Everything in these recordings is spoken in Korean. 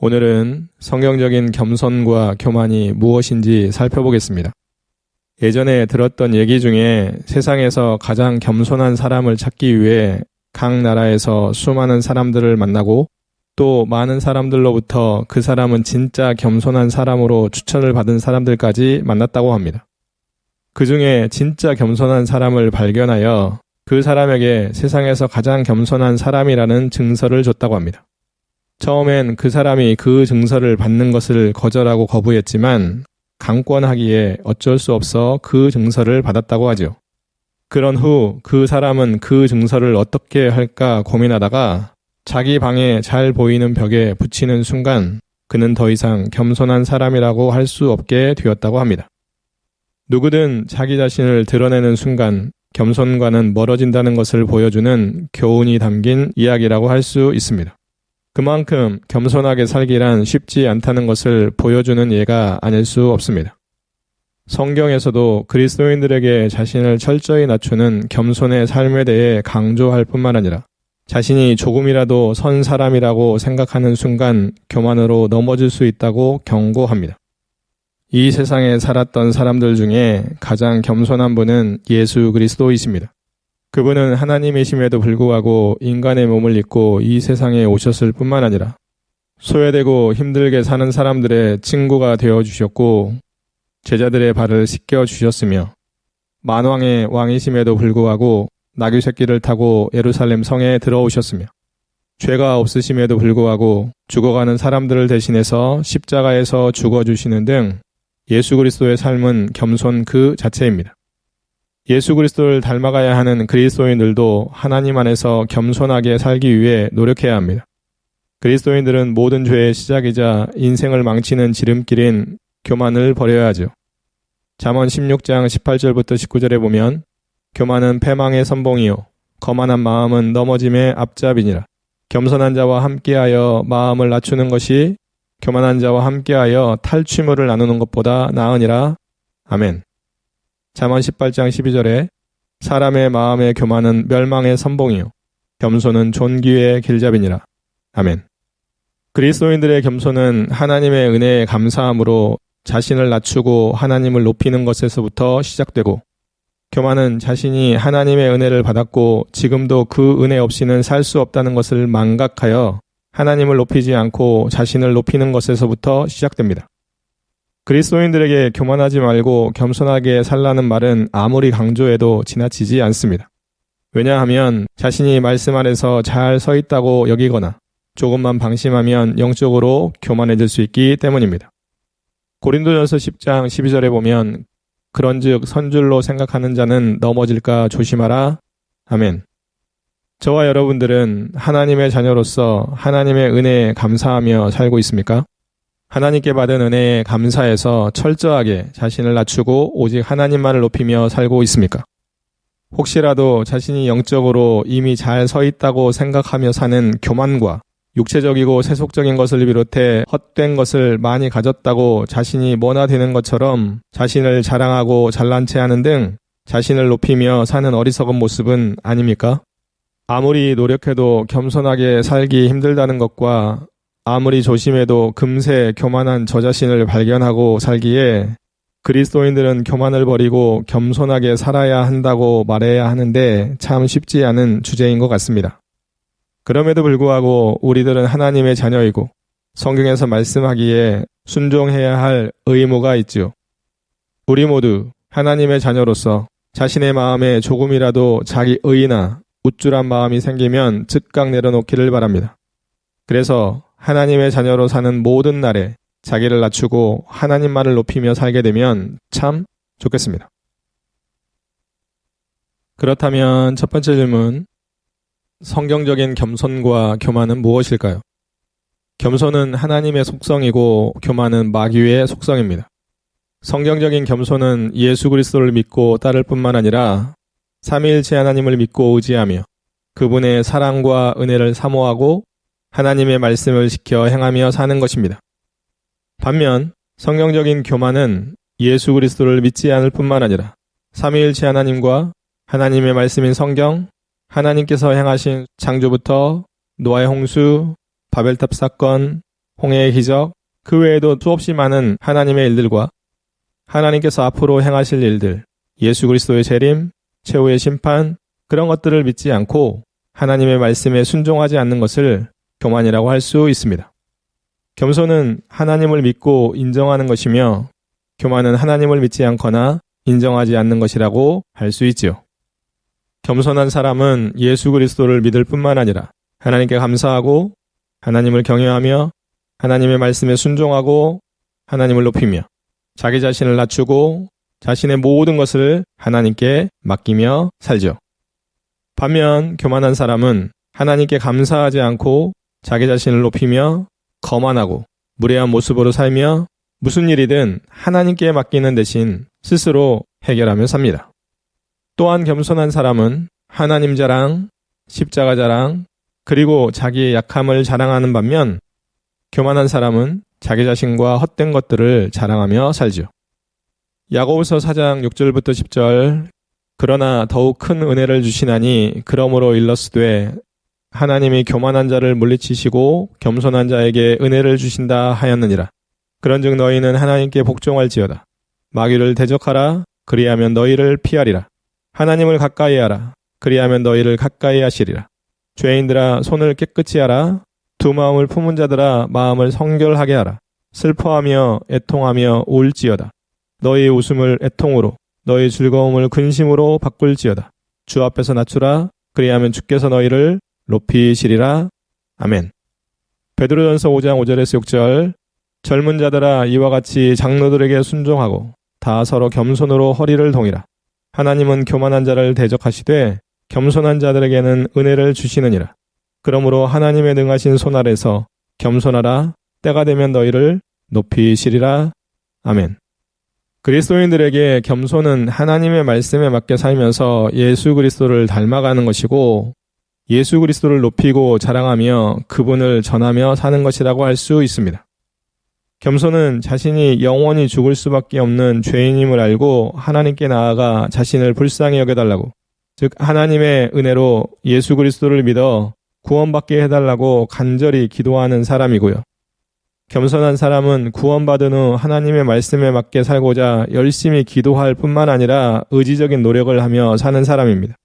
오늘은 성경적인 겸손과 교만이 무엇인지 살펴보겠습니다. 예전에 들었던 얘기 중에 세상에서 가장 겸손한 사람을 찾기 위해 각 나라에서 수많은 사람들을 만나고 또 많은 사람들로부터 그 사람은 진짜 겸손한 사람으로 추천을 받은 사람들까지 만났다고 합니다. 그 중에 진짜 겸손한 사람을 발견하여 그 사람에게 세상에서 가장 겸손한 사람이라는 증서를 줬다고 합니다. 처음엔 그 사람이 그 증서를 받는 것을 거절하고 거부했지만 강권하기에 어쩔 수 없어 그 증서를 받았다고 하죠. 그런 후 그 사람은 그 증서를 어떻게 할까 고민하다가 자기 방에 잘 보이는 벽에 붙이는 순간 그는 더 이상 겸손한 사람이라고 할 수 없게 되었다고 합니다. 누구든 자기 자신을 드러내는 순간 겸손과는 멀어진다는 것을 보여주는 교훈이 담긴 이야기라고 할 수 있습니다. 그만큼 겸손하게 살기란 쉽지 않다는 것을 보여주는 예가 아닐 수 없습니다. 성경에서도 그리스도인들에게 자신을 철저히 낮추는 겸손의 삶에 대해 강조할 뿐만 아니라 자신이 조금이라도 선 사람이라고 생각하는 순간 교만으로 넘어질 수 있다고 경고합니다. 이 세상에 살았던 사람들 중에 가장 겸손한 분은 예수 그리스도이십니다. 그분은 하나님이심에도 불구하고 인간의 몸을 입고 이 세상에 오셨을 뿐만 아니라 소외되고 힘들게 사는 사람들의 친구가 되어주셨고 제자들의 발을 씻겨주셨으며 만왕의 왕이심에도 불구하고 나귀 새끼를 타고 예루살렘 성에 들어오셨으며 죄가 없으심에도 불구하고 죽어가는 사람들을 대신해서 십자가에서 죽어주시는 등 예수 그리스도의 삶은 겸손 그 자체입니다. 예수 그리스도를 닮아가야 하는 그리스도인들도 하나님 안에서 겸손하게 살기 위해 노력해야 합니다. 그리스도인들은 모든 죄의 시작이자 인생을 망치는 지름길인 교만을 버려야 하죠. 잠언 16장 18절부터 19절에 보면 교만은 패망의 선봉이요 거만한 마음은 넘어짐의 앞잡이니라. 겸손한 자와 함께하여 마음을 낮추는 것이 교만한 자와 함께하여 탈취물을 나누는 것보다 나으니라. 아멘. 잠언 18장 12절에 사람의 마음의 교만은 멸망의 선봉이요 겸손은 존귀의 길잡이니라. 아멘. 그리스도인들의 겸손은 하나님의 은혜에 감사함으로 자신을 낮추고 하나님을 높이는 것에서부터 시작되고 교만은 자신이 하나님의 은혜를 받았고 지금도 그 은혜 없이는 살 수 없다는 것을 망각하여 하나님을 높이지 않고 자신을 높이는 것에서부터 시작됩니다. 그리스도인들에게 교만하지 말고 겸손하게 살라는 말은 아무리 강조해도 지나치지 않습니다. 왜냐하면 자신이 말씀 안에서 잘 서 있다고 여기거나 조금만 방심하면 영적으로 교만해질 수 있기 때문입니다. 고린도전서 10장 12절에 보면 그런즉 선줄로 생각하는 자는 넘어질까 조심하라. 아멘. 저와 여러분들은 하나님의 자녀로서 하나님의 은혜에 감사하며 살고 있습니까? 하나님께 받은 은혜에 감사해서 철저하게 자신을 낮추고 오직 하나님만을 높이며 살고 있습니까? 혹시라도 자신이 영적으로 이미 잘 서 있다고 생각하며 사는 교만과 육체적이고 세속적인 것을 비롯해 헛된 것을 많이 가졌다고 자신이 뭐나 되는 것처럼 자신을 자랑하고 잘난 체 하는 등 자신을 높이며 사는 어리석은 모습은 아닙니까? 아무리 노력해도 겸손하게 살기 힘들다는 것과 아무리 조심해도 금세 교만한 저 자신을 발견하고 살기에 그리스도인들은 교만을 버리고 겸손하게 살아야 한다고 말해야 하는데 참 쉽지 않은 주제인 것 같습니다. 그럼에도 불구하고 우리들은 하나님의 자녀이고 성경에서 말씀하기에 순종해야 할 의무가 있지요. 우리 모두 하나님의 자녀로서 자신의 마음에 조금이라도 자기 의나 우쭐한 마음이 생기면 즉각 내려놓기를 바랍니다. 그래서 하나님의 자녀로 사는 모든 날에 자기를 낮추고 하나님만을 높이며 살게 되면 참 좋겠습니다. 그렇다면 첫 번째 질문, 성경적인 겸손과 교만은 무엇일까요? 겸손은 하나님의 속성이고 교만은 마귀의 속성입니다. 성경적인 겸손은 예수 그리스도를 믿고 따를 뿐만 아니라 삼위일체 하나님을 믿고 의지하며 그분의 사랑과 은혜를 사모하고 하나님의 말씀을 지켜 행하며 사는 것입니다. 반면 성경적인 교만은 예수 그리스도를 믿지 않을 뿐만 아니라 삼위일체 하나님과 하나님의 말씀인 성경, 하나님께서 행하신 창조부터 노아의 홍수, 바벨탑 사건, 홍해의 기적, 그 외에도 수없이 많은 하나님의 일들과 하나님께서 앞으로 행하실 일들, 예수 그리스도의 재림, 최후의 심판, 그런 것들을 믿지 않고 하나님의 말씀에 순종하지 않는 것을 교만이라고 할 수 있습니다. 겸손은 하나님을 믿고 인정하는 것이며 교만은 하나님을 믿지 않거나 인정하지 않는 것이라고 할 수 있지요. 겸손한 사람은 예수 그리스도를 믿을 뿐만 아니라 하나님께 감사하고 하나님을 경외하며 하나님의 말씀에 순종하고 하나님을 높이며 자기 자신을 낮추고 자신의 모든 것을 하나님께 맡기며 살죠. 반면 교만한 사람은 하나님께 감사하지 않고 자기 자신을 높이며 거만하고 무례한 모습으로 살며 무슨 일이든 하나님께 맡기는 대신 스스로 해결하며 삽니다. 또한 겸손한 사람은 하나님 자랑, 십자가 자랑, 그리고 자기의 약함을 자랑하는 반면 교만한 사람은 자기 자신과 헛된 것들을 자랑하며 살죠. 야고보서 4장 6절부터 10절 그러나 더욱 큰 은혜를 주시나니 그러므로 일러스되 하나님이 교만한 자를 물리치시고 겸손한 자에게 은혜를 주신다 하였느니라. 그런즉 너희는 하나님께 복종할지어다. 마귀를 대적하라. 그리하면 너희를 피하리라. 하나님을 가까이 하라. 그리하면 너희를 가까이 하시리라. 죄인들아 손을 깨끗이 하라. 두 마음을 품은 자들아 마음을 성결하게 하라. 슬퍼하며 애통하며 울지어다. 너희 웃음을 애통으로 너희 즐거움을 근심으로 바꿀지어다. 주 앞에서 낮추라. 그리하면 주께서 너희를 높이시리라. 아멘. 베드로전서 5장 5절에서 6절 젊은 자들아 이와 같이 장로들에게 순종하고 다 서로 겸손으로 허리를 동이라. 하나님은 교만한 자를 대적하시되 겸손한 자들에게는 은혜를 주시느니라. 그러므로 하나님의 능하신 손 아래서 겸손하라. 때가 되면 너희를 높이시리라. 아멘. 그리스도인들에게 겸손은 하나님의 말씀에 맞게 살면서 예수 그리스도를 닮아가는 것이고 예수 그리스도를 높이고 자랑하며 그분을 전하며 사는 것이라고 할 수 있습니다. 겸손은 자신이 영원히 죽을 수밖에 없는 죄인임을 알고 하나님께 나아가 자신을 불쌍히 여겨달라고, 즉 하나님의 은혜로 예수 그리스도를 믿어 구원받게 해달라고 간절히 기도하는 사람이고요. 겸손한 사람은 구원받은 후 하나님의 말씀에 맞게 살고자 열심히 기도할 뿐만 아니라 의지적인 노력을 하며 사는 사람입니다.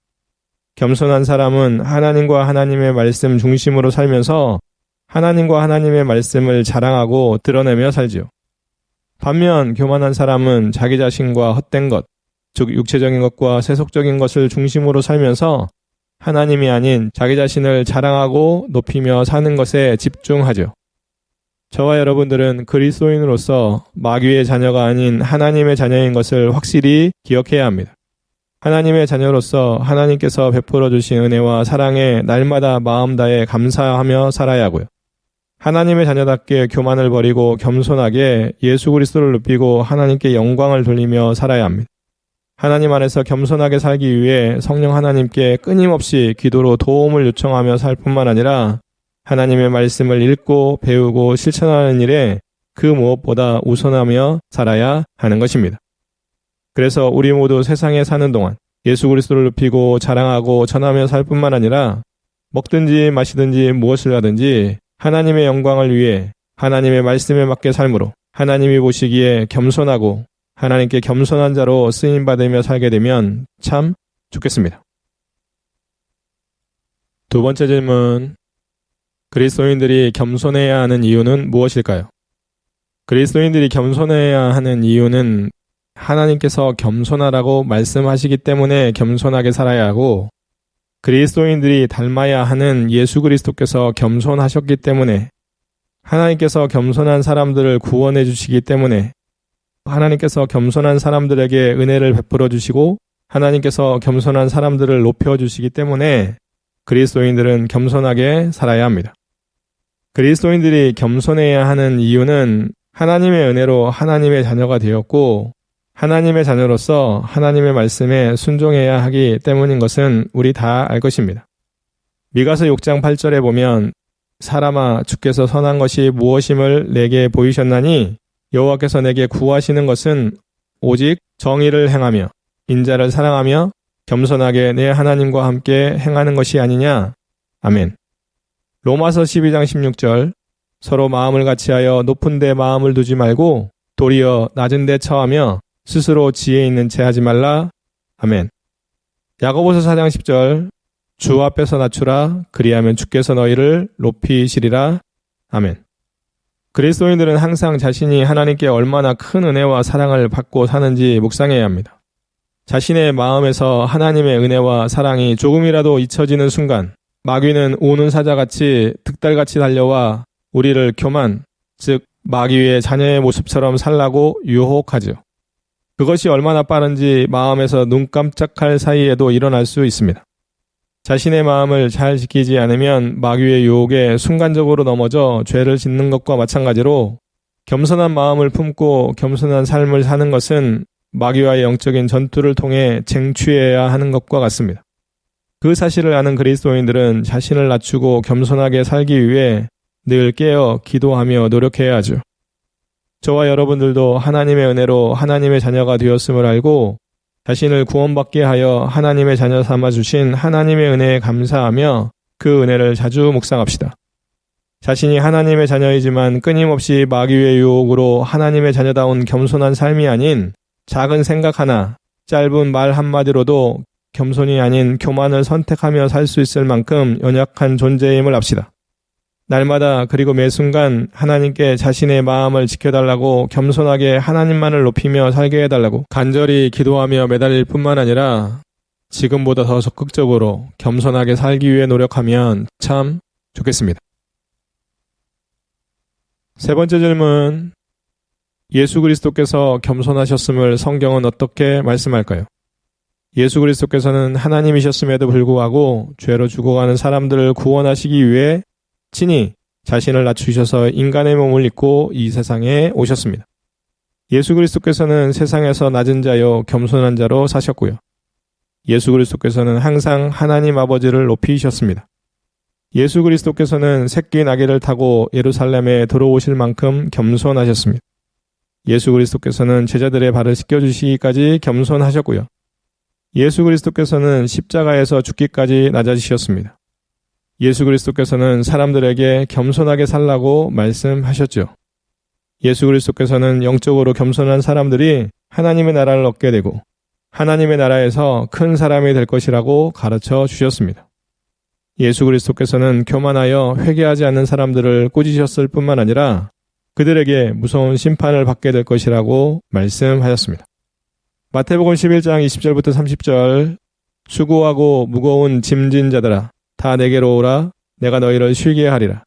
겸손한 사람은 하나님과 하나님의 말씀 중심으로 살면서 하나님과 하나님의 말씀을 자랑하고 드러내며 살지요. 반면 교만한 사람은 자기 자신과 헛된 것, 즉 육체적인 것과 세속적인 것을 중심으로 살면서 하나님이 아닌 자기 자신을 자랑하고 높이며 사는 것에 집중하죠. 저와 여러분들은 그리스도인으로서 마귀의 자녀가 아닌 하나님의 자녀인 것을 확실히 기억해야 합니다. 하나님의 자녀로서 하나님께서 베풀어 주신 은혜와 사랑에 날마다 마음 다해 감사하며 살아야 하고요. 하나님의 자녀답게 교만을 버리고 겸손하게 예수 그리스도를 높이고 하나님께 영광을 돌리며 살아야 합니다. 하나님 안에서 겸손하게 살기 위해 성령 하나님께 끊임없이 기도로 도움을 요청하며 살 뿐만 아니라 하나님의 말씀을 읽고 배우고 실천하는 일에 그 무엇보다 우선하며 살아야 하는 것입니다. 그래서 우리 모두 세상에 사는 동안 예수 그리스도를 높이고 자랑하고 전하며 살 뿐만 아니라 먹든지 마시든지 무엇을 하든지 하나님의 영광을 위해 하나님의 말씀에 맞게 삶으로 하나님이 보시기에 겸손하고 하나님께 겸손한 자로 쓰임받으며 살게 되면 참 좋겠습니다. 두 번째 질문. 그리스도인들이 겸손해야 하는 이유는 무엇일까요? 그리스도인들이 겸손해야 하는 이유는 하나님께서 겸손하라고 말씀하시기 때문에 겸손하게 살아야 하고, 그리스도인들이 닮아야 하는 예수 그리스도께서 겸손하셨기 때문에, 하나님께서 겸손한 사람들을 구원해 주시기 때문에, 하나님께서 겸손한 사람들에게 은혜를 베풀어 주시고 하나님께서 겸손한 사람들을 높여 주시기 때문에 그리스도인들은 겸손하게 살아야 합니다. 그리스도인들이 겸손해야 하는 이유는 하나님의 은혜로 하나님의 자녀가 되었고 하나님의 자녀로서 하나님의 말씀에 순종해야 하기 때문인 것은 우리 다 알 것입니다. 미가서 6장 8절에 보면 사람아 주께서 선한 것이 무엇임을 내게 보이셨나니 여호와께서 내게 구하시는 것은 오직 정의를 행하며 인자를 사랑하며 겸손하게 내 하나님과 함께 행하는 것이 아니냐. 아멘. 로마서 12장 16절 서로 마음을 같이하여 높은 데 마음을 두지 말고 도리어 낮은 데 처하며 스스로 지혜 있는 채 하지 말라. 아멘. 야고보서 4장 10절 주 앞에서 낮추라. 그리하면 주께서 너희를 높이시리라. 아멘. 그리스도인들은 항상 자신이 하나님께 얼마나 큰 은혜와 사랑을 받고 사는지 묵상해야 합니다. 자신의 마음에서 하나님의 은혜와 사랑이 조금이라도 잊혀지는 순간 마귀는 우는 사자같이 득달같이 달려와 우리를 교만, 즉 마귀의 자녀의 모습처럼 살라고 유혹하죠. 그것이 얼마나 빠른지 마음에서 눈 깜짝할 사이에도 일어날 수 있습니다. 자신의 마음을 잘 지키지 않으면 마귀의 유혹에 순간적으로 넘어져 죄를 짓는 것과 마찬가지로 겸손한 마음을 품고 겸손한 삶을 사는 것은 마귀와의 영적인 전투를 통해 쟁취해야 하는 것과 같습니다. 그 사실을 아는 그리스도인들은 자신을 낮추고 겸손하게 살기 위해 늘 깨어 기도하며 노력해야 하죠. 저와 여러분들도 하나님의 은혜로 하나님의 자녀가 되었음을 알고 자신을 구원받게 하여 하나님의 자녀 삼아주신 하나님의 은혜에 감사하며 그 은혜를 자주 묵상합시다. 자신이 하나님의 자녀이지만 끊임없이 마귀의 유혹으로 하나님의 자녀다운 겸손한 삶이 아닌 작은 생각 하나, 짧은 말 한마디로도 겸손이 아닌 교만을 선택하며 살 수 있을 만큼 연약한 존재임을 압시다. 날마다 그리고 매 순간 하나님께 자신의 마음을 지켜달라고 겸손하게 하나님만을 높이며 살게 해달라고 간절히 기도하며 매달릴 뿐만 아니라 지금보다 더 적극적으로 겸손하게 살기 위해 노력하면 참 좋겠습니다. 세 번째 질문. 예수 그리스도께서 겸손하셨음을 성경은 어떻게 말씀할까요? 예수 그리스도께서는 하나님이셨음에도 불구하고 죄로 죽어가는 사람들을 구원하시기 위해 친히 자신을 낮추셔서 인간의 몸을 입고 이 세상에 오셨습니다. 예수 그리스도께서는 세상에서 낮은 자요 겸손한 자로 사셨고요. 예수 그리스도께서는 항상 하나님 아버지를 높이셨습니다. 예수 그리스도께서는 새끼 나귀를 타고 예루살렘에 들어오실 만큼 겸손하셨습니다. 예수 그리스도께서는 제자들의 발을 씻겨주시기까지 겸손하셨고요. 예수 그리스도께서는 십자가에서 죽기까지 낮아지셨습니다. 예수 그리스도께서는 사람들에게 겸손하게 살라고 말씀하셨죠. 예수 그리스도께서는 영적으로 겸손한 사람들이 하나님의 나라를 얻게 되고 하나님의 나라에서 큰 사람이 될 것이라고 가르쳐 주셨습니다. 예수 그리스도께서는 교만하여 회개하지 않는 사람들을 꾸짖으셨을 뿐만 아니라 그들에게 무서운 심판을 받게 될 것이라고 말씀하셨습니다. 마태복음 11장 20절부터 30절 수고하고 무거운 짐진 자들아 다 내게로 오라. 내가 너희를 쉬게 하리라.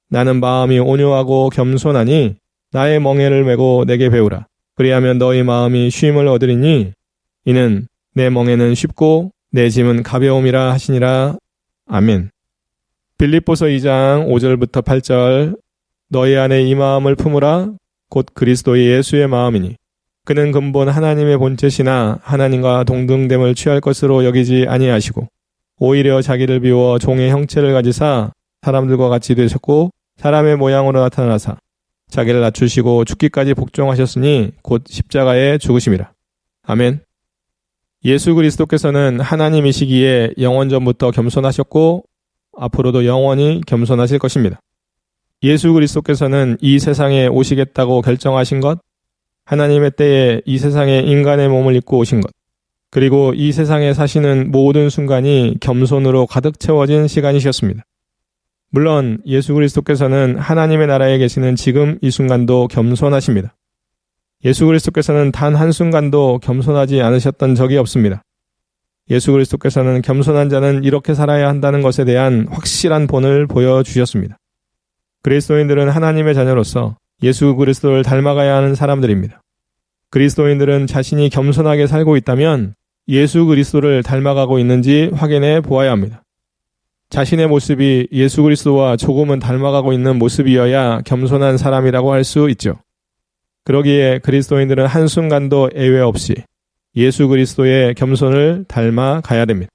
나는 마음이 온유하고 겸손하니 나의 멍에를 메고 내게 배우라. 그리하면 너희 마음이 쉼을 얻으리니 이는 내 멍에는 쉽고 내 짐은 가벼움이라 하시니라. 아멘. 빌립보서 2장 5절부터 8절 너희 안에 이 마음을 품으라. 곧 그리스도의 예수의 마음이니 그는 근본 하나님의 본체시나 하나님과 동등됨을 취할 것으로 여기지 아니하시고 오히려 자기를 비워 종의 형체를 가지사 사람들과 같이 되셨고 사람의 모양으로 나타나사 자기를 낮추시고 죽기까지 복종하셨으니 곧 십자가에 죽으심이라. 아멘. 예수 그리스도께서는 하나님이시기에 영원전부터 겸손하셨고 앞으로도 영원히 겸손하실 것입니다. 예수 그리스도께서는 이 세상에 오시겠다고 결정하신 것, 하나님의 때에 이 세상에 인간의 몸을 입고 오신 것, 그리고 이 세상에 사시는 모든 순간이 겸손으로 가득 채워진 시간이셨습니다. 물론 예수 그리스도께서는 하나님의 나라에 계시는 지금 이 순간도 겸손하십니다. 예수 그리스도께서는 단 한순간도 겸손하지 않으셨던 적이 없습니다. 예수 그리스도께서는 겸손한 자는 이렇게 살아야 한다는 것에 대한 확실한 본을 보여주셨습니다. 그리스도인들은 하나님의 자녀로서 예수 그리스도를 닮아가야 하는 사람들입니다. 그리스도인들은 자신이 겸손하게 살고 있다면 예수 그리스도를 닮아가고 있는지 확인해 보아야 합니다. 자신의 모습이 예수 그리스도와 조금은 닮아가고 있는 모습이어야 겸손한 사람이라고 할 수 있죠. 그러기에 그리스도인들은 한순간도 예외 없이 예수 그리스도의 겸손을 닮아가야 됩니다.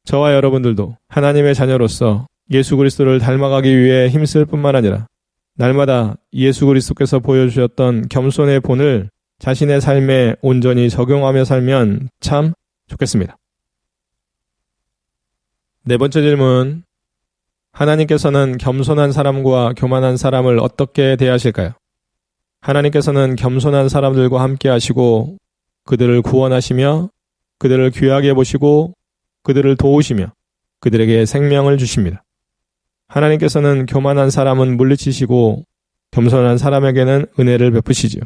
저와 여러분들도 하나님의 자녀로서 예수 그리스도를 닮아가기 위해 힘쓸 뿐만 아니라 날마다 예수 그리스도께서 보여주셨던 겸손의 본을 자신의 삶에 온전히 적용하며 살면 참 좋겠습니다. 네 번째 질문. 하나님께서는 겸손한 사람과 교만한 사람을 어떻게 대하실까요? 하나님께서는 겸손한 사람들과 함께 하시고 그들을 구원하시며 그들을 귀하게 보시고 그들을 도우시며 그들에게 생명을 주십니다. 하나님께서는 교만한 사람은 물리치시고 겸손한 사람에게는 은혜를 베푸시지요.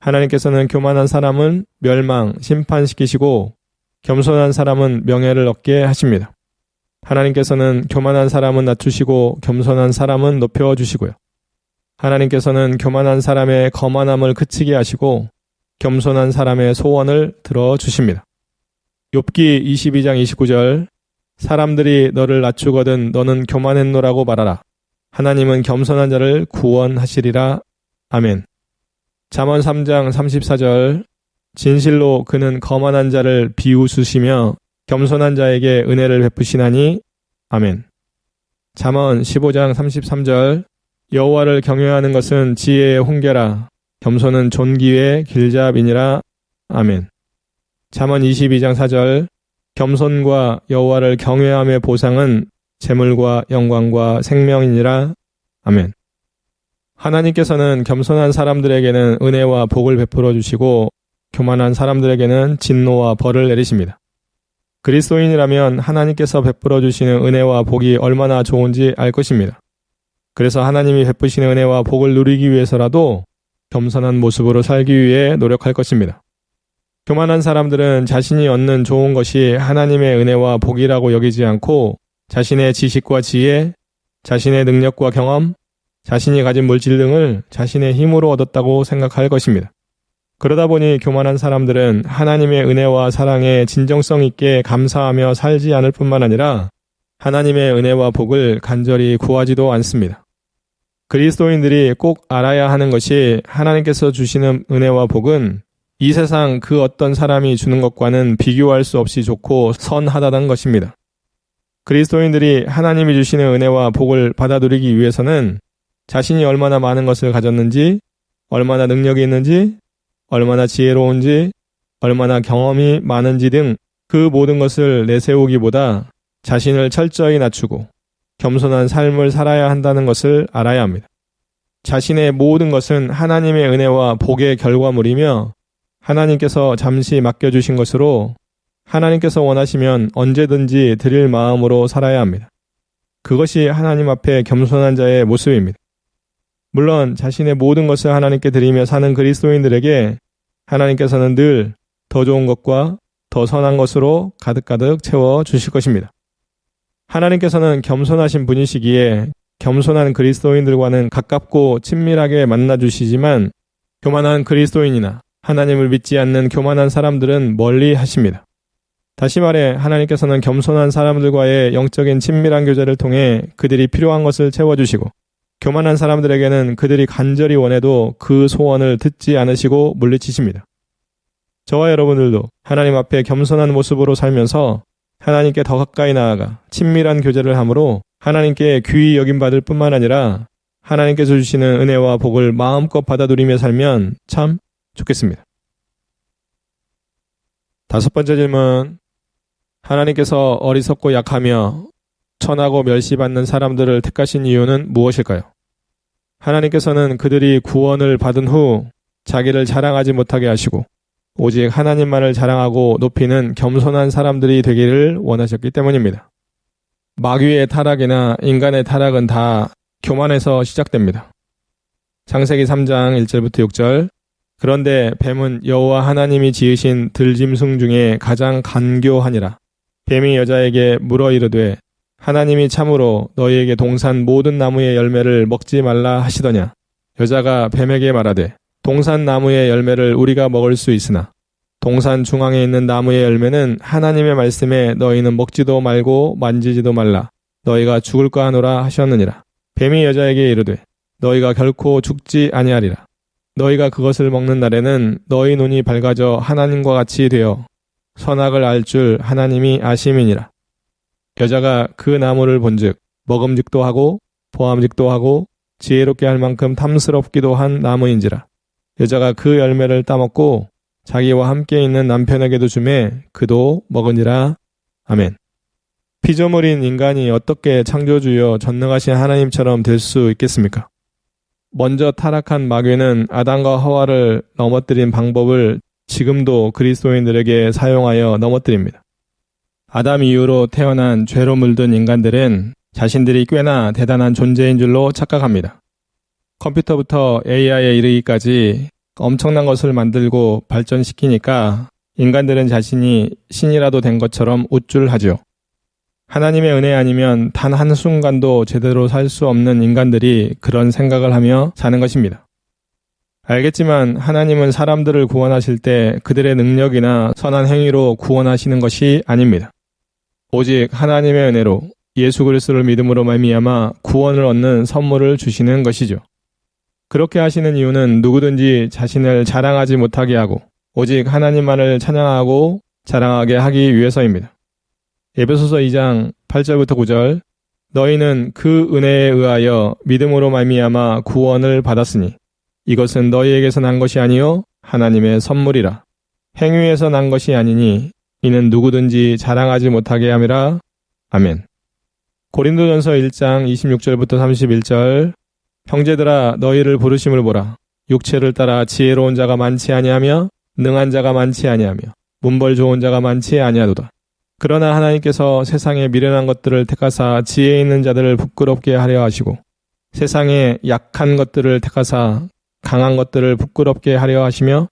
하나님께서는 교만한 사람은 멸망, 심판시키시고 겸손한 사람은 명예를 얻게 하십니다. 하나님께서는 교만한 사람은 낮추시고 겸손한 사람은 높여주시고요. 하나님께서는 교만한 사람의 거만함을 그치게 하시고 겸손한 사람의 소원을 들어주십니다. 욥기 22장 29절 사람들이 너를 낮추거든 너는 교만했노라고 말하라. 하나님은 겸손한 자를 구원하시리라. 아멘. 잠언 3장 34절 진실로 그는 거만한 자를 비웃으시며 겸손한 자에게 은혜를 베푸시나니. 아멘. 잠언 15장 33절 여호와를 경외하는 것은 지혜의 훈계라. 겸손은 존귀의 길잡이니라. 아멘. 잠언 22장 4절 겸손과 여호와를 경외함의 보상은 재물과 영광과 생명이니라. 아멘. 하나님께서는 겸손한 사람들에게는 은혜와 복을 베풀어 주시고 교만한 사람들에게는 진노와 벌을 내리십니다. 그리스도인이라면 하나님께서 베풀어 주시는 은혜와 복이 얼마나 좋은지 알 것입니다. 그래서 하나님이 베푸시는 은혜와 복을 누리기 위해서라도 겸손한 모습으로 살기 위해 노력할 것입니다. 교만한 사람들은 자신이 얻는 좋은 것이 하나님의 은혜와 복이라고 여기지 않고 자신의 지식과 지혜, 자신의 능력과 경험, 자신이 가진 물질 등을 자신의 힘으로 얻었다고 생각할 것입니다. 그러다 보니 교만한 사람들은 하나님의 은혜와 사랑에 진정성 있게 감사하며 살지 않을 뿐만 아니라 하나님의 은혜와 복을 간절히 구하지도 않습니다. 그리스도인들이 꼭 알아야 하는 것이 하나님께서 주시는 은혜와 복은 이 세상 그 어떤 사람이 주는 것과는 비교할 수 없이 좋고 선하다는 것입니다. 그리스도인들이 하나님이 주시는 은혜와 복을 받아 누리기 위해서는 자신이 얼마나 많은 것을 가졌는지, 얼마나 능력이 있는지, 얼마나 지혜로운지, 얼마나 경험이 많은지 등 그 모든 것을 내세우기보다 자신을 철저히 낮추고 겸손한 삶을 살아야 한다는 것을 알아야 합니다. 자신의 모든 것은 하나님의 은혜와 복의 결과물이며 하나님께서 잠시 맡겨주신 것으로 하나님께서 원하시면 언제든지 드릴 마음으로 살아야 합니다. 그것이 하나님 앞에 겸손한 자의 모습입니다. 물론 자신의 모든 것을 하나님께 드리며 사는 그리스도인들에게 하나님께서는 늘 더 좋은 것과 더 선한 것으로 가득가득 채워 주실 것입니다. 하나님께서는 겸손하신 분이시기에 겸손한 그리스도인들과는 가깝고 친밀하게 만나주시지만 교만한 그리스도인이나 하나님을 믿지 않는 교만한 사람들은 멀리 하십니다. 다시 말해 하나님께서는 겸손한 사람들과의 영적인 친밀한 교제를 통해 그들이 필요한 것을 채워주시고 교만한 사람들에게는 그들이 간절히 원해도 그 소원을 듣지 않으시고 물리치십니다. 저와 여러분들도 하나님 앞에 겸손한 모습으로 살면서 하나님께 더 가까이 나아가 친밀한 교제를 함으로 하나님께 귀히 여김받을 뿐만 아니라 하나님께서 주시는 은혜와 복을 마음껏 받아 누리며 살면 참 좋겠습니다. 다섯 번째 질문. 하나님께서 어리석고 약하며 천하고 멸시받는 사람들을 택하신 이유는 무엇일까요? 하나님께서는 그들이 구원을 받은 후 자기를 자랑하지 못하게 하시고 오직 하나님만을 자랑하고 높이는 겸손한 사람들이 되기를 원하셨기 때문입니다. 마귀의 타락이나 인간의 타락은 다 교만에서 시작됩니다. 창세기 3장 1절부터 6절. 그런데 뱀은 여호와 하나님이 지으신 들짐승 중에 가장 간교하니라. 뱀이 여자에게 물어 이르되 하나님이 참으로 너희에게 동산 모든 나무의 열매를 먹지 말라 하시더냐. 여자가 뱀에게 말하되 동산 나무의 열매를 우리가 먹을 수 있으나 동산 중앙에 있는 나무의 열매는 하나님의 말씀에 너희는 먹지도 말고 만지지도 말라. 너희가 죽을까 하노라 하셨느니라. 뱀이 여자에게 이르되 너희가 결코 죽지 아니하리라. 너희가 그것을 먹는 날에는 너희 눈이 밝아져 하나님과 같이 되어 선악을 알 줄 하나님이 아심이니라. 여자가 그 나무를 본즉 먹음직도 하고 보암직도 하고 지혜롭게 할 만큼 탐스럽기도 한 나무인지라. 여자가 그 열매를 따먹고 자기와 함께 있는 남편에게도 주매 그도 먹으니라. 아멘. 피조물인 인간이 어떻게 창조주여 전능하신 하나님처럼 될 수 있겠습니까? 먼저 타락한 마귀는 아담과 하와를 넘어뜨린 방법을 지금도 그리스도인들에게 사용하여 넘어뜨립니다. 아담 이후로 태어난 죄로 물든 인간들은 자신들이 꽤나 대단한 존재인 줄로 착각합니다. 컴퓨터부터 AI에 이르기까지 엄청난 것을 만들고 발전시키니까 인간들은 자신이 신이라도 된 것처럼 우쭐하죠. 하나님의 은혜 아니면 단 한순간도 제대로 살 수 없는 인간들이 그런 생각을 하며 사는 것입니다. 알겠지만 하나님은 사람들을 구원하실 때 그들의 능력이나 선한 행위로 구원하시는 것이 아닙니다. 오직 하나님의 은혜로 예수 그리스도를 믿음으로 말미암아 구원을 얻는 선물을 주시는 것이죠. 그렇게 하시는 이유는 누구든지 자신을 자랑하지 못하게 하고 오직 하나님만을 찬양하고 자랑하게 하기 위해서입니다. 에베소서 2장 8절부터 9절 너희는 그 은혜에 의하여 믿음으로 말미암아 구원을 받았으니 이것은 너희에게서 난 것이 아니요 하나님의 선물이라. 행위에서 난 것이 아니니 이는 누구든지 자랑하지 못하게 함이라. 아멘. 고린도전서 1장 26절부터 31절 형제들아 너희를 부르심을 보라. 육체를 따라 지혜로운 자가 많지 아니하며 능한 자가 많지 아니하며 문벌 좋은 자가 많지 아니하도다. 그러나 하나님께서 세상에 미련한 것들을 택하사 지혜 있는 자들을 부끄럽게 하려 하시고 세상에 약한 것들을 택하사 강한 것들을 부끄럽게 하려 하시며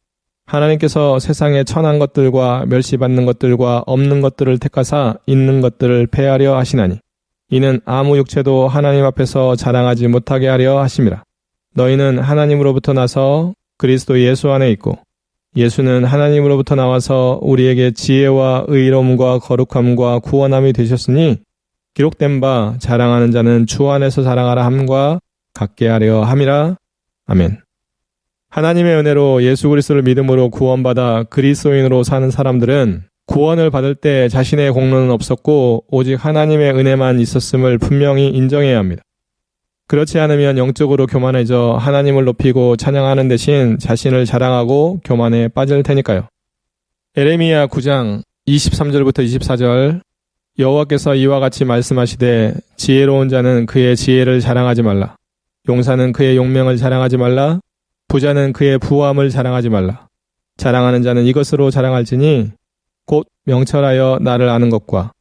하나님께서 세상에 천한 것들과 멸시받는 것들과 없는 것들을 택하사 있는 것들을 패하려 하시나니 이는 아무 육체도 하나님 앞에서 자랑하지 못하게 하려 하심이라. 너희는 하나님으로부터 나서 그리스도 예수 안에 있고 예수는 하나님으로부터 나와서 우리에게 지혜와 의로움과 거룩함과 구원함이 되셨으니 기록된 바 자랑하는 자는 주 안에서 자랑하라 함과 같게 하려 함이라. 아멘. 하나님의 은혜로 예수 그리스도를 믿음으로 구원받아 그리스도인으로 사는 사람들은 구원을 받을 때 자신의 공로는 없었고 오직 하나님의 은혜만 있었음을 분명히 인정해야 합니다. 그렇지 않으면 영적으로 교만해져 하나님을 높이고 찬양하는 대신 자신을 자랑하고 교만에 빠질 테니까요. 에레미야 9장 23절부터 24절 여호와께서 이와 같이 말씀하시되 지혜로운 자는 그의 지혜를 자랑하지 말라. 용사는 그의 용명을 자랑하지 말라. 부자는 그의 부함을 자랑하지 말라. 자랑하는 자는 이것으로 자랑할지니 곧 명철하여 나를 아는 것과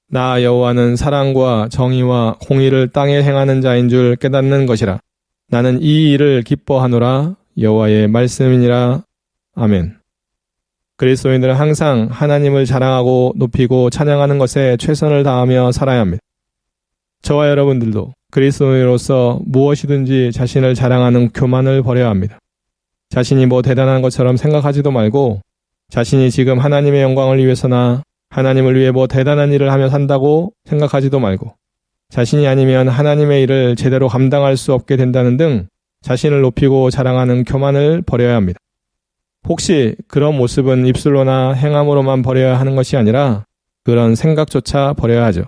나 여호와는 사랑과 정의와 공의를 땅에 행하는 자인 줄 깨닫는 것이라. 나는 이 일을 기뻐하노라. 여호와의 말씀이니라. 아멘. 그리스도인들은 항상 하나님을 자랑하고 높이고 찬양하는 것에 최선을 다하며 살아야 합니다. 저와 여러분들도 그리스도인으로서 무엇이든지 자신을 자랑하는 교만을 버려야 합니다. 자신이 뭐 대단한 것처럼 생각하지도 말고 자신이 지금 하나님의 영광을 위해서나 하나님을 위해 뭐 대단한 일을 하며 산다고 생각하지도 말고 자신이 아니면 하나님의 일을 제대로 감당할 수 없게 된다는 등 자신을 높이고 자랑하는 교만을 버려야 합니다. 혹시 그런 모습은 입술로나 행함으로만 버려야 하는 것이 아니라 그런 생각조차 버려야 하죠.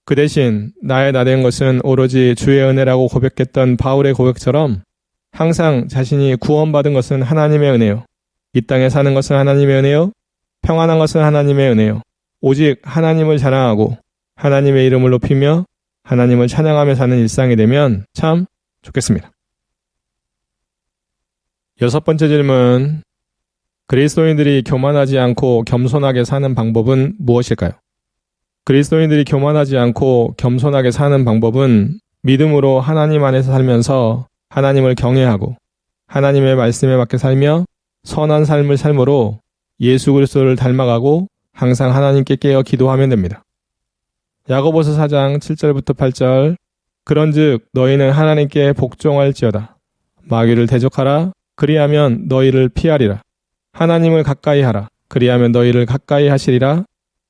그 대신 나의 나된 것은 오로지 주의 은혜라고 고백했던 바울의 고백처럼 항상 자신이 구원받은 것은 하나님의 은혜요. 이 땅에 사는 것은 하나님의 은혜요. 평안한 것은 하나님의 은혜요. 오직 하나님을 자랑하고 하나님의 이름을 높이며 하나님을 찬양하며 사는 일상이 되면 참 좋겠습니다. 6번째 질문. 그리스도인들이 교만하지 않고 겸손하게 사는 방법은 무엇일까요? 그리스도인들이 교만하지 않고 겸손하게 사는 방법은 믿음으로 하나님 안에서 살면서 하나님을 경외하고 하나님의 말씀에 맞게 살며 선한 삶을 삶으로 예수 그리스도를 닮아가고 항상 하나님께 깨어 기도하면 됩니다. 야고보서 4장 7절부터 8절 그런즉 너희는 하나님께 복종할지어다. 마귀를 대적하라. 그리하면 너희를 피하리라. 하나님을 가까이 하라. 그리하면 너희를 가까이 하시리라.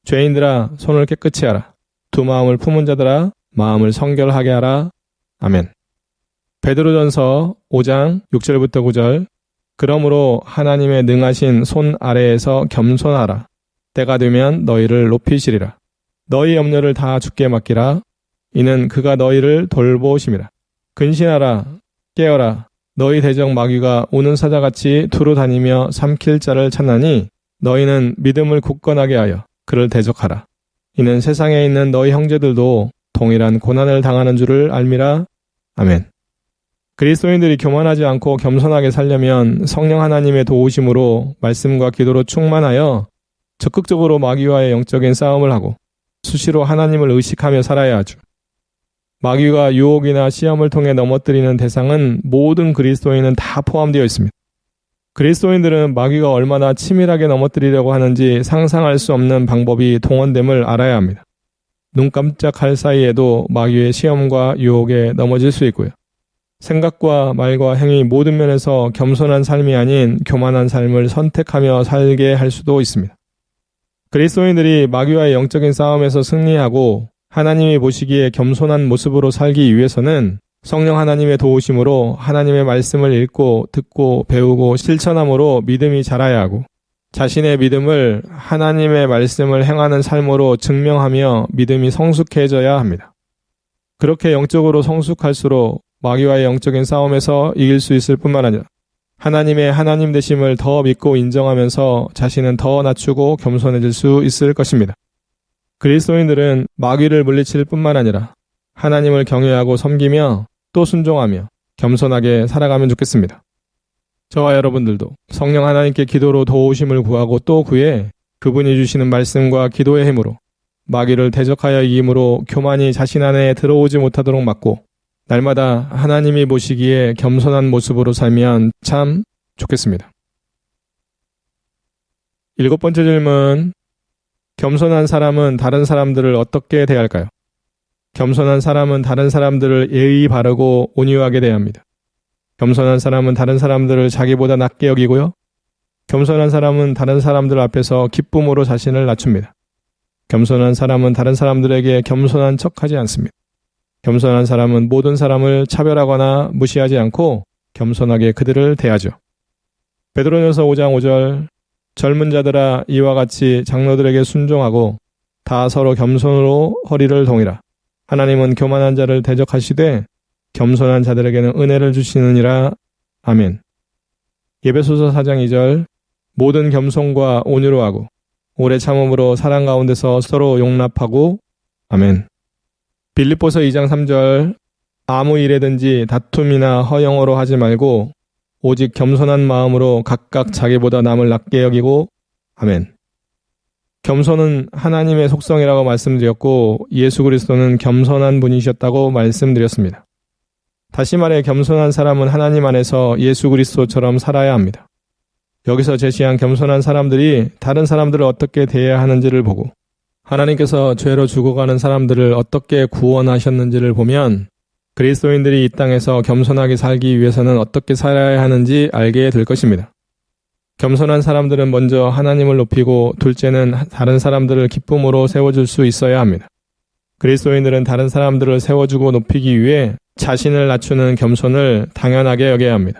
죄인들아 손을 깨끗이 하라. 두 마음을 품은 자들아 마음을 성결하게 하라. 아멘. 베드로전서 5장 6절부터 9절 그러므로 하나님의 능하신 손 아래에서 겸손하라. 때가 되면 너희를 높이시리라. 너희 염려를 다 주께 맡기라. 이는 그가 너희를 돌보심이라. 근신하라. 깨어라. 너희 대적 마귀가 우는 사자같이 두루 다니며 삼킬 자를 찾나니 너희는 믿음을 굳건하게 하여 그를 대적하라. 이는 세상에 있는 너희 형제들도 동일한 고난을 당하는 줄을 알미라. 아멘. 그리스도인들이 교만하지 않고 겸손하게 살려면 성령 하나님의 도우심으로 말씀과 기도로 충만하여 적극적으로 마귀와의 영적인 싸움을 하고 수시로 하나님을 의식하며 살아야 하죠. 마귀가 유혹이나 시험을 통해 넘어뜨리는 대상은 모든 그리스도인은 다 포함되어 있습니다. 그리스도인들은 마귀가 얼마나 치밀하게 넘어뜨리려고 하는지 상상할 수 없는 방법이 동원됨을 알아야 합니다. 눈 깜짝할 사이에도 마귀의 시험과 유혹에 넘어질 수 있고요. 생각과 말과 행위 모든 면에서 겸손한 삶이 아닌 교만한 삶을 선택하며 살게 할 수도 있습니다. 그리스도인들이 마귀와의 영적인 싸움에서 승리하고 하나님이 보시기에 겸손한 모습으로 살기 위해서는 성령 하나님의 도우심으로 하나님의 말씀을 읽고 듣고 배우고 실천함으로 믿음이 자라야 하고 자신의 믿음을 하나님의 말씀을 행하는 삶으로 증명하며 믿음이 성숙해져야 합니다. 그렇게 영적으로 성숙할수록 마귀와의 영적인 싸움에서 이길 수 있을 뿐만 아니라 하나님의 하나님 되심을 더 믿고 인정하면서 자신은 더 낮추고 겸손해질 수 있을 것입니다. 그리스도인들은 마귀를 물리칠 뿐만 아니라 하나님을 경외하고 섬기며 또 순종하며 겸손하게 살아가면 좋겠습니다. 저와 여러분들도 성령 하나님께 기도로 도우심을 구하고 또 구해 그분이 주시는 말씀과 기도의 힘으로 마귀를 대적하여 이김으로 교만이 자신 안에 들어오지 못하도록 막고 날마다 하나님이 보시기에 겸손한 모습으로 살면 참 좋겠습니다. 7번째 질문. 겸손한 사람은 다른 사람들을 어떻게 대할까요? 겸손한 사람은 다른 사람들을 예의 바르고 온유하게 대합니다. 겸손한 사람은 다른 사람들을 자기보다 낮게 여기고요. 겸손한 사람은 다른 사람들 앞에서 기쁨으로 자신을 낮춥니다. 겸손한 사람은 다른 사람들에게 겸손한 척하지 않습니다. 겸손한 사람은 모든 사람을 차별하거나 무시하지 않고 겸손하게 그들을 대하죠. 베드로전서 5장 5절. 젊은 자들아 이와 같이 장로들에게 순종하고 다 서로 겸손으로 허리를 동이라. 하나님은 교만한 자를 대적하시되 겸손한 자들에게는 은혜를 주시느니라. 아멘. 에베소서 4장 2절. 모든 겸손과 온유로 하고 오래 참음으로 사랑 가운데서 서로 용납하고. 아멘. 빌립보서 2장 3절. 아무 일에든지 다툼이나 허영어로 하지 말고 오직 겸손한 마음으로 각각 자기보다 남을 낮게 여기고. 아멘. 겸손은 하나님의 속성이라고 말씀드렸고 예수 그리스도는 겸손한 분이셨다고 말씀드렸습니다. 다시 말해 겸손한 사람은 하나님 안에서 예수 그리스도처럼 살아야 합니다. 여기서 제시한 겸손한 사람들이 다른 사람들을 어떻게 대해야 하는지를 보고 하나님께서 죄로 죽어가는 사람들을 어떻게 구원하셨는지를 보면 그리스도인들이 이 땅에서 겸손하게 살기 위해서는 어떻게 살아야 하는지 알게 될 것입니다. 겸손한 사람들은 먼저 하나님을 높이고 둘째는 다른 사람들을 기쁨으로 세워줄 수 있어야 합니다. 그리스도인들은 다른 사람들을 세워주고 높이기 위해 자신을 낮추는 겸손을 당연하게 여겨야 합니다.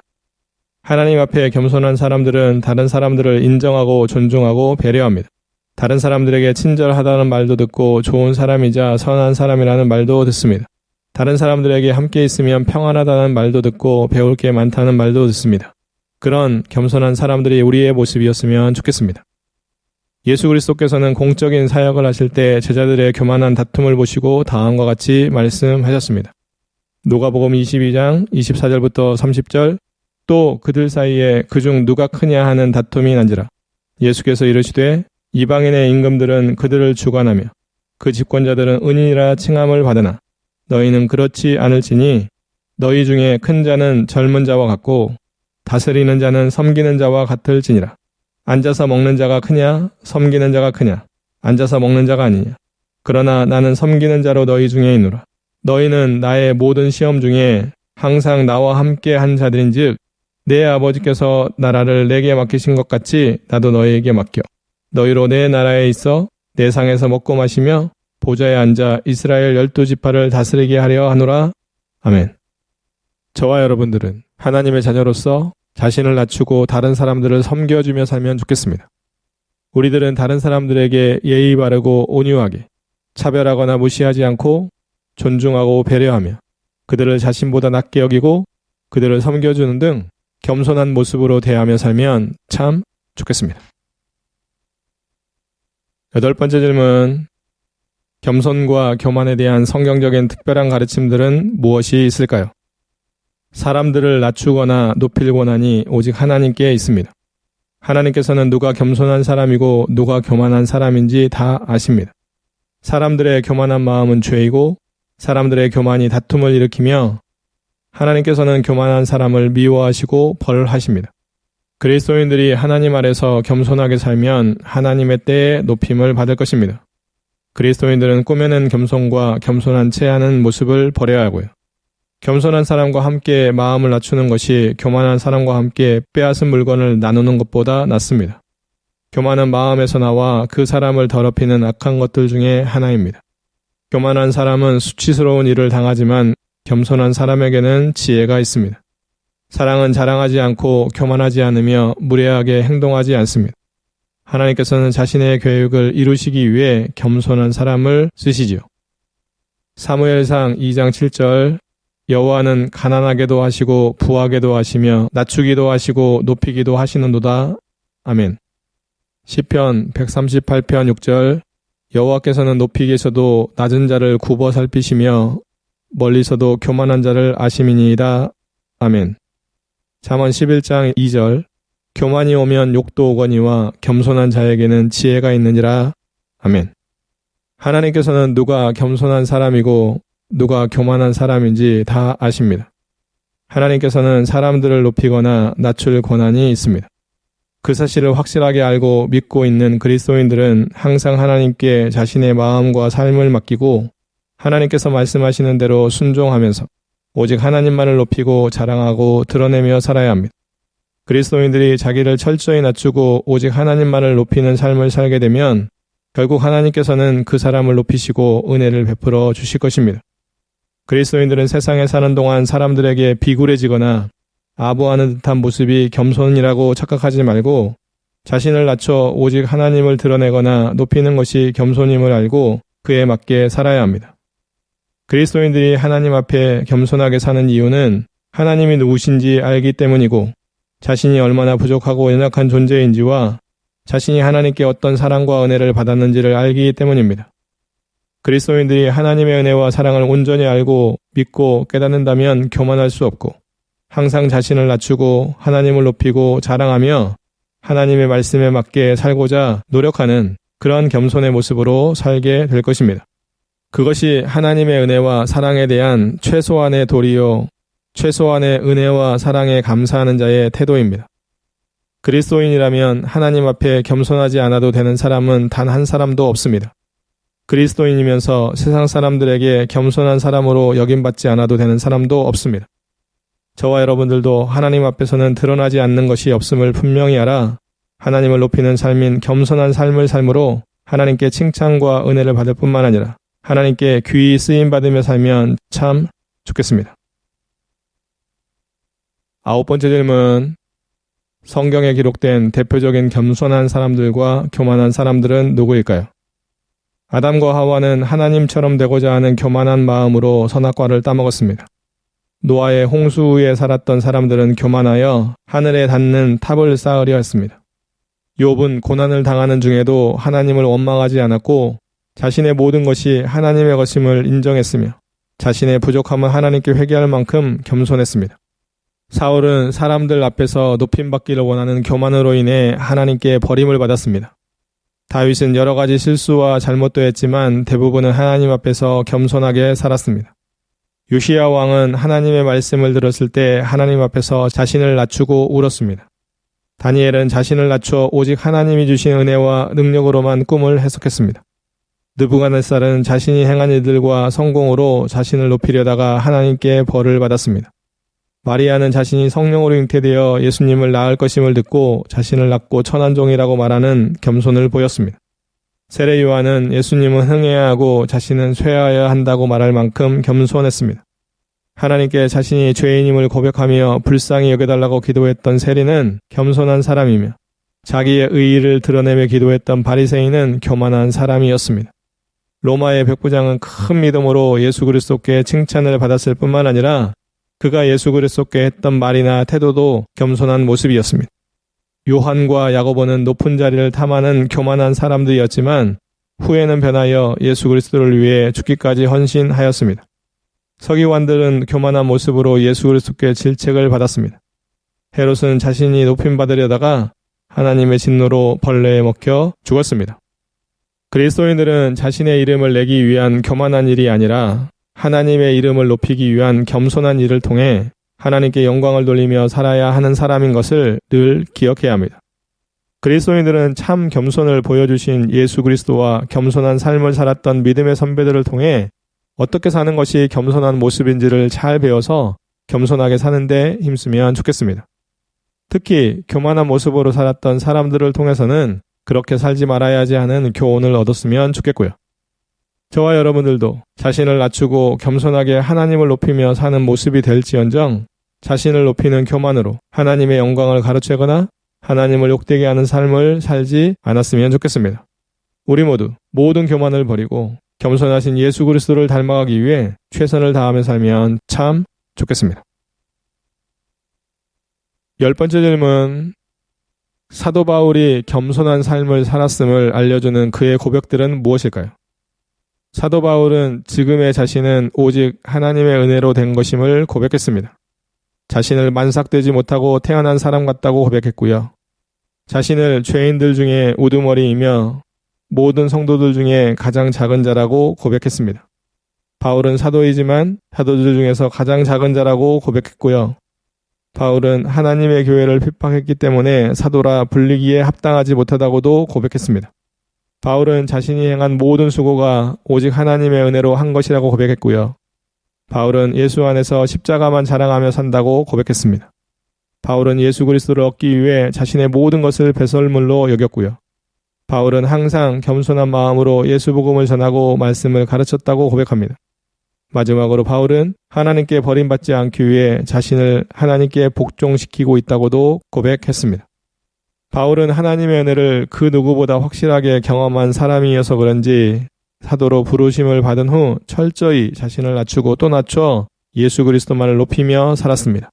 하나님 앞에 겸손한 사람들은 다른 사람들을 인정하고 존중하고 배려합니다. 다른 사람들에게 친절하다는 말도 듣고 좋은 사람이자 선한 사람이라는 말도 듣습니다. 다른 사람들에게 함께 있으면 평안하다는 말도 듣고 배울 게 많다는 말도 듣습니다. 그런 겸손한 사람들이 우리의 모습이었으면 좋겠습니다. 예수 그리스도께서는 공적인 사역을 하실 때 제자들의 교만한 다툼을 보시고 다음과 같이 말씀하셨습니다. 누가복음 22장 24절부터 30절. 또 그들 사이에 그중 누가 크냐 하는 다툼이 난지라. 예수께서 이르시되 이방인의 임금들은 그들을 주관하며 그 집권자들은 은인이라 칭함을 받으나 너희는 그렇지 않을지니 너희 중에 큰 자는 젊은 자와 같고 다스리는 자는 섬기는 자와 같을지니라. 앉아서 먹는 자가 크냐 섬기는 자가 크냐. 앉아서 먹는 자가 아니냐. 그러나 나는 섬기는 자로 너희 중에 있노라. 너희는 나의 모든 시험 중에 항상 나와 함께 한 자들인즉 내 아버지께서 나라를 내게 맡기신 것 같이 나도 너희에게 맡겨 너희로 내 나라에 있어 내 상에서 먹고 마시며 보좌에 앉아 이스라엘 12지파를 다스리게 하려 하노라. 아멘. 저와 여러분들은 하나님의 자녀로서 자신을 낮추고 다른 사람들을 섬겨주며 살면 좋겠습니다. 우리들은 다른 사람들에게 예의 바르고 온유하게 차별하거나 무시하지 않고 존중하고 배려하며 그들을 자신보다 낮게 여기고 그들을 섬겨주는 등 겸손한 모습으로 대하며 살면 참 좋겠습니다. 8번째 질문. 겸손과 교만에 대한 성경적인 특별한 가르침들은 무엇이 있을까요? 사람들을 낮추거나 높일 권한이 오직 하나님께 있습니다. 하나님께서는 누가 겸손한 사람이고 누가 교만한 사람인지 다 아십니다. 사람들의 교만한 마음은 죄이고 사람들의 교만이 다툼을 일으키며 하나님께서는 교만한 사람을 미워하시고 벌하십니다. 그리스도인들이 하나님 아래서 겸손하게 살면 하나님의 때에 높임을 받을 것입니다. 그리스도인들은 꾸며낸 겸손과 겸손한 채 하는 모습을 버려야 하고요. 겸손한 사람과 함께 마음을 낮추는 것이 교만한 사람과 함께 빼앗은 물건을 나누는 것보다 낫습니다. 교만은 마음에서 나와 그 사람을 더럽히는 악한 것들 중에 하나입니다. 교만한 사람은 수치스러운 일을 당하지만 겸손한 사람에게는 지혜가 있습니다. 사랑은 자랑하지 않고 교만하지 않으며 무례하게 행동하지 않습니다. 하나님께서는 자신의 계획을 이루시기 위해 겸손한 사람을 쓰시지요. 사무엘상 2장 7절 여호와는 가난하게도 하시고 부하게도 하시며 낮추기도 하시고 높이기도 하시는도다. 아멘. 시편 138편 6절 여호와께서는 높이 계셔도 낮은 자를 굽어 살피시며 멀리서도 교만한 자를 아심이니이다. 아멘. 잠언 11장 2절 교만이 오면 욕도 오거니와 겸손한 자에게는 지혜가 있느니라. 아멘. 하나님께서는 누가 겸손한 사람이고 누가 교만한 사람인지 다 아십니다. 하나님께서는 사람들을 높이거나 낮출 권한이 있습니다. 그 사실을 확실하게 알고 믿고 있는 그리스도인들은 항상 하나님께 자신의 마음과 삶을 맡기고 하나님께서 말씀하시는 대로 순종하면서 오직 하나님만을 높이고 자랑하고 드러내며 살아야 합니다. 그리스도인들이 자기를 철저히 낮추고 오직 하나님만을 높이는 삶을 살게 되면 결국 하나님께서는 그 사람을 높이시고 은혜를 베풀어 주실 것입니다. 그리스도인들은 세상에 사는 동안 사람들에게 비굴해지거나 아부하는 듯한 모습이 겸손이라고 착각하지 말고 자신을 낮춰 오직 하나님을 드러내거나 높이는 것이 겸손임을 알고 그에 맞게 살아야 합니다. 그리스도인들이 하나님 앞에 겸손하게 사는 이유는 하나님이 누구신지 알기 때문이고 자신이 얼마나 부족하고 연약한 존재인지와 자신이 하나님께 어떤 사랑과 은혜를 받았는지를 알기 때문입니다. 그리스도인들이 하나님의 은혜와 사랑을 온전히 알고 믿고 깨닫는다면 교만할 수 없고 항상 자신을 낮추고 하나님을 높이고 자랑하며 하나님의 말씀에 맞게 살고자 노력하는 그러한 겸손의 모습으로 살게 될 것입니다. 그것이 하나님의 은혜와 사랑에 대한 최소한의 도리요, 최소한의 은혜와 사랑에 감사하는 자의 태도입니다. 그리스도인이라면 하나님 앞에 겸손하지 않아도 되는 사람은 단 한 사람도 없습니다. 그리스도인이면서 세상 사람들에게 겸손한 사람으로 여김받지 않아도 되는 사람도 없습니다. 저와 여러분들도 하나님 앞에서는 드러나지 않는 것이 없음을 분명히 알아 하나님을 높이는 삶인 겸손한 삶을 삶으로 하나님께 칭찬과 은혜를 받을 뿐만 아니라 하나님께 귀히 쓰임받으며 살면 참 좋겠습니다. 9번째 질문. 성경에 기록된 대표적인 겸손한 사람들과 교만한 사람들은 누구일까요? 아담과 하와는 하나님처럼 되고자 하는 교만한 마음으로 선악과를 따먹었습니다. 노아의 홍수에 살았던 사람들은 교만하여 하늘에 닿는 탑을 쌓으려 했습니다. 욥은 고난을 당하는 중에도 하나님을 원망하지 않았고 자신의 모든 것이 하나님의 것임을 인정했으며 자신의 부족함을 하나님께 회개할 만큼 겸손했습니다. 사울은 사람들 앞에서 높임받기를 원하는 교만으로 인해 하나님께 버림을 받았습니다. 다윗은 여러 가지 실수와 잘못도 했지만 대부분은 하나님 앞에서 겸손하게 살았습니다. 요시야 왕은 하나님의 말씀을 들었을 때 하나님 앞에서 자신을 낮추고 울었습니다. 다니엘은 자신을 낮춰 오직 하나님이 주신 은혜와 능력으로만 꿈을 해석했습니다. 느부갓네살은 자신이 행한 일들과 성공으로 자신을 높이려다가 하나님께 벌을 받았습니다. 마리아는 자신이 성령으로 잉태되어 예수님을 낳을 것임을 듣고 자신을 낮고 천한 종이라고 말하는 겸손을 보였습니다. 세례 요한은 예수님은 흥해야 하고 자신은 쇠하여야 한다고 말할 만큼 겸손했습니다. 하나님께 자신이 죄인임을 고백하며 불쌍히 여겨달라고 기도했던 세리는 겸손한 사람이며 자기의 의의를 드러내며 기도했던 바리새인은 교만한 사람이었습니다. 로마의 백부장은 큰 믿음으로 예수 그리스도께 칭찬을 받았을 뿐만 아니라 그가 예수 그리스도께 했던 말이나 태도도 겸손한 모습이었습니다. 요한과 야고보는 높은 자리를 탐하는 교만한 사람들이었지만 후에는 변하여 예수 그리스도를 위해 죽기까지 헌신하였습니다. 서기관들은 교만한 모습으로 예수 그리스도께 질책을 받았습니다. 헤롯은 자신이 높임받으려다가 하나님의 진노로 벌레에 먹혀 죽었습니다. 그리스도인들은 자신의 이름을 내기 위한 교만한 일이 아니라 하나님의 이름을 높이기 위한 겸손한 일을 통해 하나님께 영광을 돌리며 살아야 하는 사람인 것을 늘 기억해야 합니다. 그리스도인들은 참 겸손을 보여주신 예수 그리스도와 겸손한 삶을 살았던 믿음의 선배들을 통해 어떻게 사는 것이 겸손한 모습인지를 잘 배워서 겸손하게 사는데 힘쓰면 좋겠습니다. 특히 교만한 모습으로 살았던 사람들을 통해서는 그렇게 살지 말아야지 하는 교훈을 얻었으면 좋겠고요. 저와 여러분들도 자신을 낮추고 겸손하게 하나님을 높이며 사는 모습이 될지언정 자신을 높이는 교만으로 하나님의 영광을 가로채거나 하나님을 욕되게 하는 삶을 살지 않았으면 좋겠습니다. 우리 모두 모든 교만을 버리고 겸손하신 예수 그리스도를 닮아가기 위해 최선을 다하며 살면 참 좋겠습니다. 10번째 질문. 사도 바울이 겸손한 삶을 살았음을 알려주는 그의 고백들은 무엇일까요? 사도 바울은 지금의 자신은 오직 하나님의 은혜로 된 것임을 고백했습니다. 자신을 만삭되지 못하고 태어난 사람 같다고 고백했고요. 자신을 죄인들 중에 우두머리이며 모든 성도들 중에 가장 작은 자라고 고백했습니다. 바울은 사도이지만 사도들 중에서 가장 작은 자라고 고백했고요. 바울은 하나님의 교회를 핍박했기 때문에 사도라 불리기에 합당하지 못하다고도 고백했습니다. 바울은 자신이 행한 모든 수고가 오직 하나님의 은혜로 한 것이라고 고백했고요. 바울은 예수 안에서 십자가만 자랑하며 산다고 고백했습니다. 바울은 예수 그리스도를 얻기 위해 자신의 모든 것을 배설물로 여겼고요. 바울은 항상 겸손한 마음으로 예수 복음을 전하고 말씀을 가르쳤다고 고백합니다. 마지막으로 바울은 하나님께 버림받지 않기 위해 자신을 하나님께 복종시키고 있다고도 고백했습니다. 바울은 하나님의 은혜를 그 누구보다 확실하게 경험한 사람이어서 그런지 사도로 부르심을 받은 후 철저히 자신을 낮추고 또 낮춰 예수 그리스도만을 높이며 살았습니다.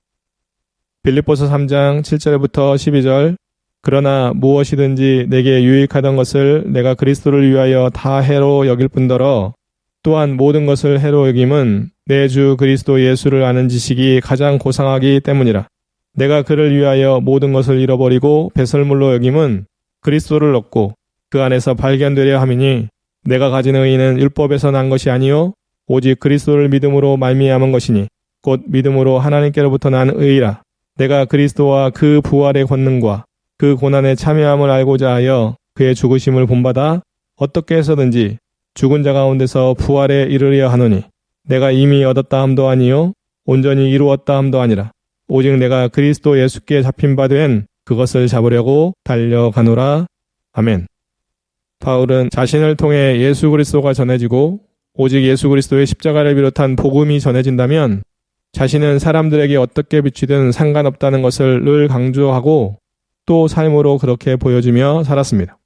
빌립보서 3장 7절부터 12절. 그러나 무엇이든지 내게 유익하던 것을 내가 그리스도를 위하여 다 해로 여길 뿐더러 또한 모든 것을 해로 여김은 내 주 그리스도 예수를 아는 지식이 가장 고상하기 때문이라. 내가 그를 위하여 모든 것을 잃어버리고 배설물로 여김은 그리스도를 얻고 그 안에서 발견되려 함이니 내가 가진 의의는 율법에서 난 것이 아니요 오직 그리스도를 믿음으로 말미암은 것이니 곧 믿음으로 하나님께로부터 난 의의라. 내가 그리스도와 그 부활의 권능과 그 고난에 참여함을 알고자 하여 그의 죽으심을 본받아 어떻게 해서든지 죽은 자 가운데서 부활에 이르려 하노니 내가 이미 얻었다 함도 아니요 온전히 이루었다 함도 아니라 오직 내가 그리스도 예수께 잡힌 바 된 그것을 잡으려고 달려가노라. 아멘. 바울은 자신을 통해 예수 그리스도가 전해지고 오직 예수 그리스도의 십자가를 비롯한 복음이 전해진다면 자신은 사람들에게 어떻게 비치든 상관없다는 것을 늘 강조하고 또 삶으로 그렇게 보여주며 살았습니다.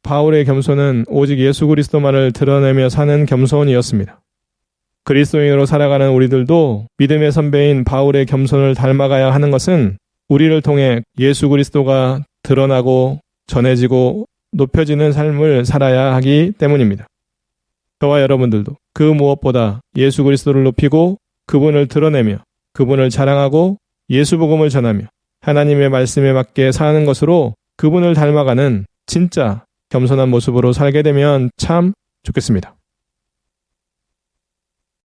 바울의 겸손은 오직 예수 그리스도만을 드러내며 사는 겸손이었습니다. 그리스도인으로 살아가는 우리들도 믿음의 선배인 바울의 겸손을 닮아가야 하는 것은 우리를 통해 예수 그리스도가 드러나고 전해지고 높여지는 삶을 살아야 하기 때문입니다. 저와 여러분들도 그 무엇보다 예수 그리스도를 높이고 그분을 드러내며 그분을 자랑하고 예수 복음을 전하며 하나님의 말씀에 맞게 사는 것으로 그분을 닮아가는 진짜 겸손한 모습으로 살게 되면 참 좋겠습니다.